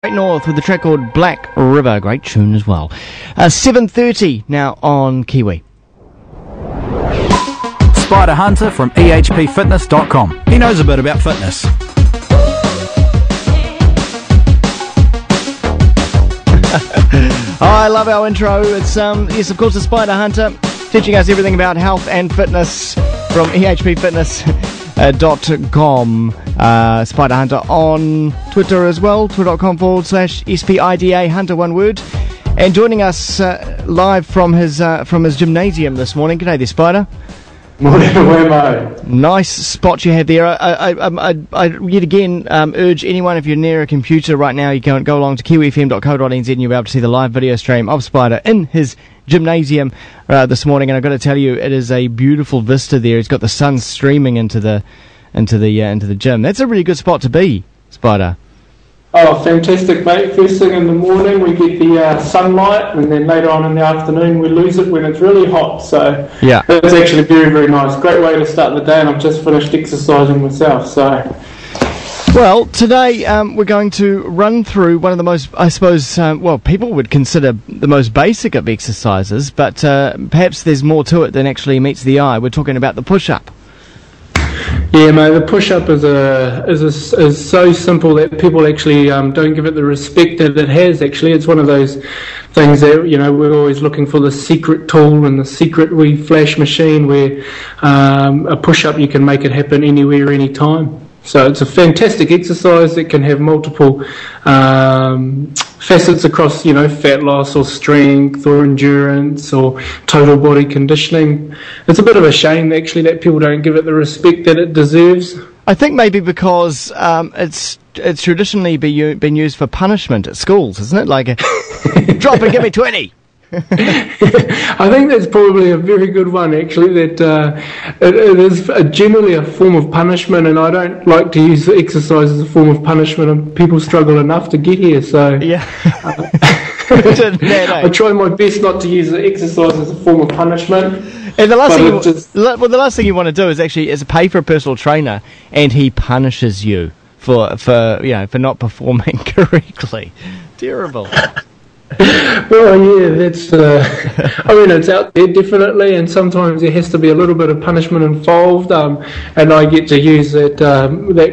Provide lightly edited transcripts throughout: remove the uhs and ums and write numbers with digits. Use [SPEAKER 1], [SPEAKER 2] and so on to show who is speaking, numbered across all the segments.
[SPEAKER 1] Great North with the track called Black River. Great tune as well. 7:30 now on Kiwi.
[SPEAKER 2] Spida Hunter from ehpfitness.com. He knows a bit about fitness.
[SPEAKER 1] Oh, I love our intro. It's yes, of course, the Spida Hunter, teaching us everything about health and fitness from ehpfitness.com. Spida Hunter on Twitter as well, twitter.com/SPIDA Hunter, one word. And joining us live from his gymnasium this morning. G'day there, Spida.
[SPEAKER 3] Morning, Wammo.
[SPEAKER 1] Nice spot you had there. I yet again urge anyone, if you're near a computer right now, you can go along to kiwifm.co.nz and you'll be able to see the live video stream of Spida in his gymnasium this morning. And I've got to tell you, it is a beautiful vista there. He's got the sun streaming into the gym. That's a really good spot to be, Spida.
[SPEAKER 3] Oh, fantastic, mate. First thing in the morning, we get the sunlight, and then later on in the afternoon, we lose it when it's really hot. So
[SPEAKER 1] yeah,
[SPEAKER 3] it's actually very, very nice. Great way to start the day, and I've just finished exercising myself. So,
[SPEAKER 1] well, today we're going to run through one of the most, I suppose, people would consider the most basic of exercises, but perhaps there's more to it than actually meets the eye. We're talking about the push-up.
[SPEAKER 3] yeah, mate, the push-up is so simple that people actually don't give it the respect that it has. Actually, it's one of those things that, you know, we're always looking for the secret tool and the secret wee flash machine where a push-up, you can make it happen anywhere, anytime. So it's a fantastic exercise that can have multiple facets across, you know, fat loss or strength or endurance or total body conditioning. It's a bit of a shame, actually, that people don't give it the respect that it deserves.
[SPEAKER 1] I think maybe because it's traditionally been used for punishment at schools, isn't it? Like, drop and give me 20.
[SPEAKER 3] I think that's probably a very good one, actually, that it is generally a form of punishment, and I don't like to use exercise as a form of punishment, and people struggle enough to get here, so
[SPEAKER 1] yeah.
[SPEAKER 3] I try my best not to use the exercise as a form of punishment.
[SPEAKER 1] And the last thing you want to do is pay for a personal trainer, and he punishes you for not performing correctly. Terrible.
[SPEAKER 3] Well, yeah, that's. I mean, it's out there definitely, and sometimes there has to be a little bit of punishment involved. And I get to use that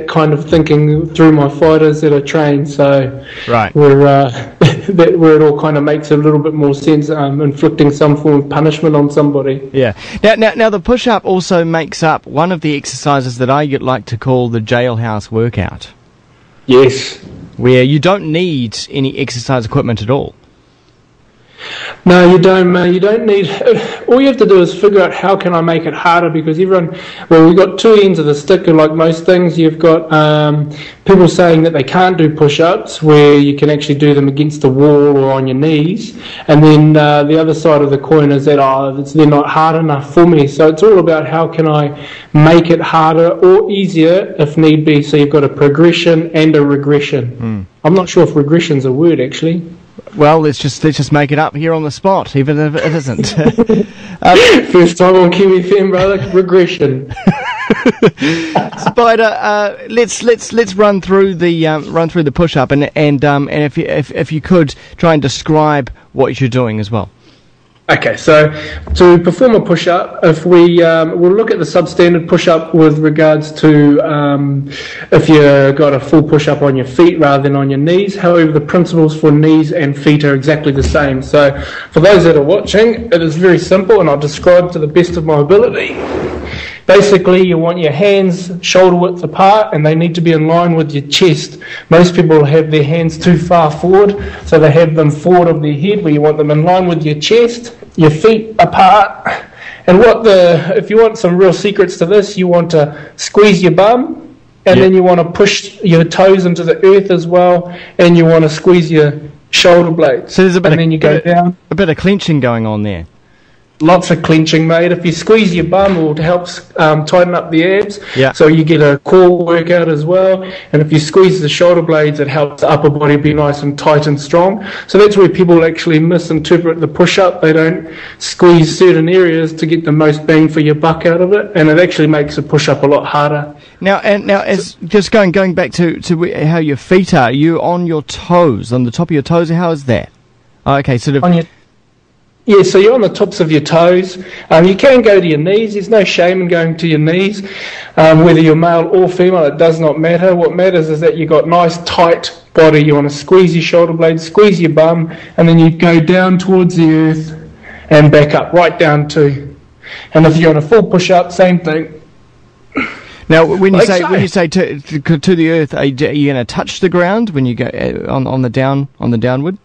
[SPEAKER 3] kind of thinking through my fighters that I train. So,
[SPEAKER 1] right,
[SPEAKER 3] where it all kind of makes a little bit more sense, inflicting some form of punishment on somebody.
[SPEAKER 1] Yeah. Now, the push-up also makes up one of the exercises that I like to call the jailhouse workout.
[SPEAKER 3] Yes.
[SPEAKER 1] Where you don't need any exercise equipment at all.
[SPEAKER 3] No, you don't, man. You don't need. All you have to do is figure out how can I make it harder, because everyone. Well, we've got two ends of the stick, and like most things, you've got people saying that they can't do push-ups, where you can actually do them against the wall or on your knees, and then the other side of the coin is that they're not hard enough for me. So it's all about how can I make it harder or easier if need be. So you've got a progression and a regression. I'm not sure if regression's a word, actually.
[SPEAKER 1] Well, let's just make it up here on the spot, even if it isn't.
[SPEAKER 3] First time on Kiwi FM, brother. Regression.
[SPEAKER 1] Spida, let's run through the push up, and if you could try and describe what you're doing as well.
[SPEAKER 3] Okay, so to perform a push-up, if we'll look at the substandard push-up with regards to if you've got a full push-up on your feet rather than on your knees. However, the principles for knees and feet are exactly the same. So for those that are watching, it is very simple, and I'll describe to the best of my ability. Basically, you want your hands shoulder width apart, and they need to be in line with your chest. Most people have their hands too far forward, so they have them forward of their head, where you want them in line with your chest, your feet apart. And if you want some real secrets to this, you want to squeeze your bum, and then you want to push your toes into the earth as well, and you want to squeeze your shoulder blades.
[SPEAKER 1] So there's a bit
[SPEAKER 3] and then you go down.
[SPEAKER 1] A bit of clenching going on there.
[SPEAKER 3] Lots of clenching, mate. If you squeeze your bum, it helps tighten up the abs.
[SPEAKER 1] Yeah.
[SPEAKER 3] So you get a core workout as well. And if you squeeze the shoulder blades, it helps the upper body be nice and tight and strong. So that's where people actually misinterpret the push-up. They don't squeeze certain areas to get the most bang for your buck out of it, and it actually makes a push-up a lot harder.
[SPEAKER 1] Now, as just going back to how your feet are, you on your toes, on the top of your toes. How is that? Oh, okay, sort of.
[SPEAKER 3] Yeah, so you're on the tops of your toes. You can go to your knees. There's no shame in going to your knees. Whether you're male or female, it does not matter. What matters is that you've got nice, tight body. You want to squeeze your shoulder blades, squeeze your bum, and then you go down towards the earth and back up, right down to. And if you're on a full push-up, same thing.
[SPEAKER 1] Now, when you say to the earth, are you going to touch the ground when you go on the downward?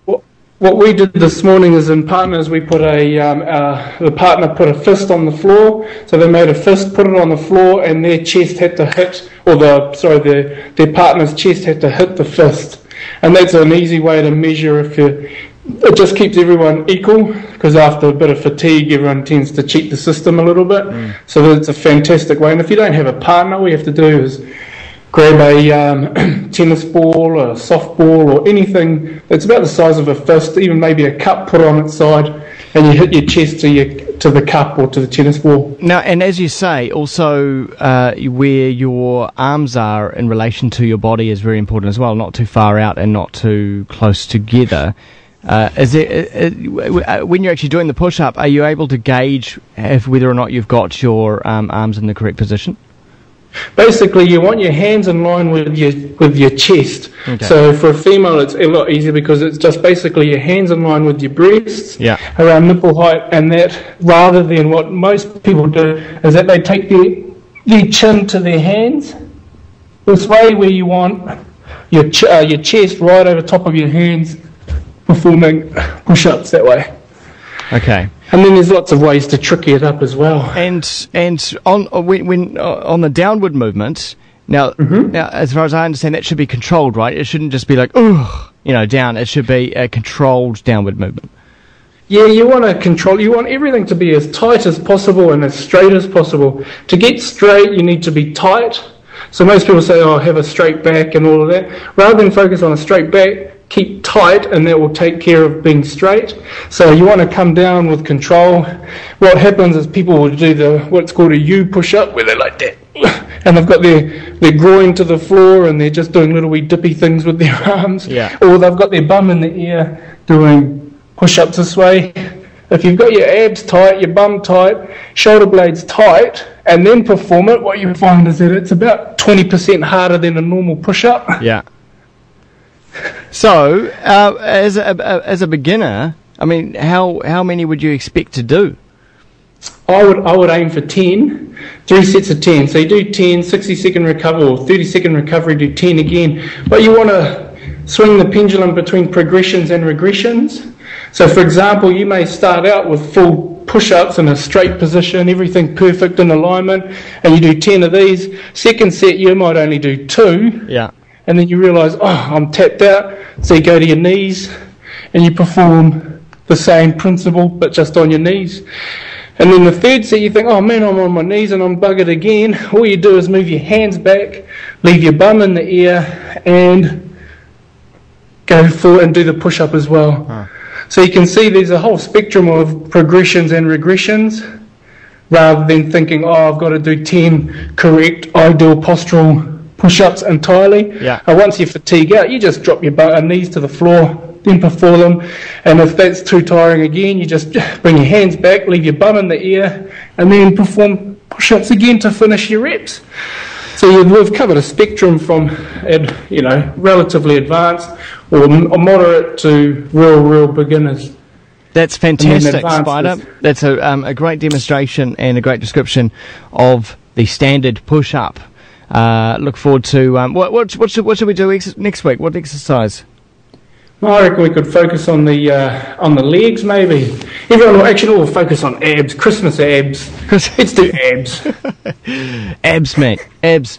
[SPEAKER 3] What we did this morning is in partners we put the partner put a fist on the floor, so they made a fist, put it on the floor, and their chest had to hit, their partner's chest had to hit the fist, and that's an easy way to measure it just keeps everyone equal, because after a bit of fatigue everyone tends to cheat the system a little bit, so that's a fantastic way. And if you don't have a partner, all you have to do is grab a tennis ball or a softball or anything that's about the size of a fist, even maybe a cup, put on its side, and you hit your chest to the cup or to the tennis ball.
[SPEAKER 1] Now, and as you say, also where your arms are in relation to your body is very important as well, not too far out and not too close together. When you're actually doing the push-up, are you able to gauge whether or not you've got your arms in the correct position?
[SPEAKER 3] Basically, you want your hands in line with your chest. Okay. So for a female, it's a lot easier because it's just basically your hands in line with your breasts, around nipple height, and that rather than what most people do is that they take their chin to their hands. This way, where you want your chest right over top of your hands, performing push-ups that way.
[SPEAKER 1] Okay.
[SPEAKER 3] And then there's lots of ways to tricky it up as well.
[SPEAKER 1] And on the downward movement, now as far as I understand, that should be controlled, right? It shouldn't just be like down. It should be a controlled downward movement.
[SPEAKER 3] Yeah, you want to control. You want everything to be as tight as possible and as straight as possible. To get straight, you need to be tight. So most people say, "Oh, have a straight back" and all of that. Rather than focus on a straight back, keep tight, and that will take care of being straight. So you want to come down with control. What happens is people will do what's called a U push-up, where they're like that, and they've got their groin to the floor, and they're just doing little wee dippy things with their arms.
[SPEAKER 1] Yeah.
[SPEAKER 3] Or they've got their bum in the air doing push-ups this way. If you've got your abs tight, your bum tight, shoulder blades tight, and then perform it, what you find is that it's about 20% harder than a normal push-up.
[SPEAKER 1] Yeah. So, as a beginner, I mean, how many would you expect to do?
[SPEAKER 3] I would aim for 10, 3 sets of 10. So you do 10, 60-second recovery, or 30-second recovery, do 10 again. But you want to swing the pendulum between progressions and regressions. So, for example, you may start out with full push-ups in a straight position, everything perfect in alignment, and you do 10 of these. Second set, you might only do 2.
[SPEAKER 1] Yeah.
[SPEAKER 3] And then you realise, I'm tapped out. So you go to your knees and you perform the same principle, but just on your knees. And then the third set, you think, oh man, I'm on my knees and I'm buggered again. All you do is move your hands back, leave your bum in the air, and go forward and do the push-up as well. Huh. So you can see there's a whole spectrum of progressions and regressions, rather than thinking, I've got to do 10 correct, ideal postural push-ups entirely.
[SPEAKER 1] Yeah.
[SPEAKER 3] Once you fatigue out, you just drop your knees to the floor, then perform them. And if that's too tiring again, you just bring your hands back, leave your bum in the air, and then perform push-ups again to finish your reps. So we've covered a spectrum from, relatively advanced or moderate to real beginners.
[SPEAKER 1] That's fantastic, Spida. That's a great demonstration and a great description of the standard push-up. Look forward to what should we do next week? What exercise?
[SPEAKER 3] I reckon we could focus on the legs, maybe. Everyone will focus on abs. Christmas abs. Let's do abs.
[SPEAKER 1] Abs, mate. Abs.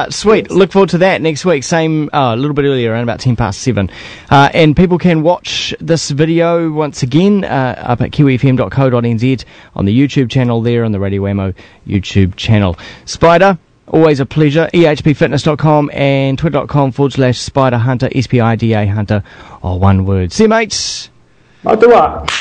[SPEAKER 1] Sweet. Look forward to that next week. Same, a little bit earlier, around about 7:10. And people can watch this video once again up at kiwifm.co.nz on the YouTube channel there, on the Radio Wammo YouTube channel. Spida, always a pleasure. ehpfitness.com and twitter.com/Spida Hunter, SPIDA Hunter, all one word. See you, mates.
[SPEAKER 3] I'll do what?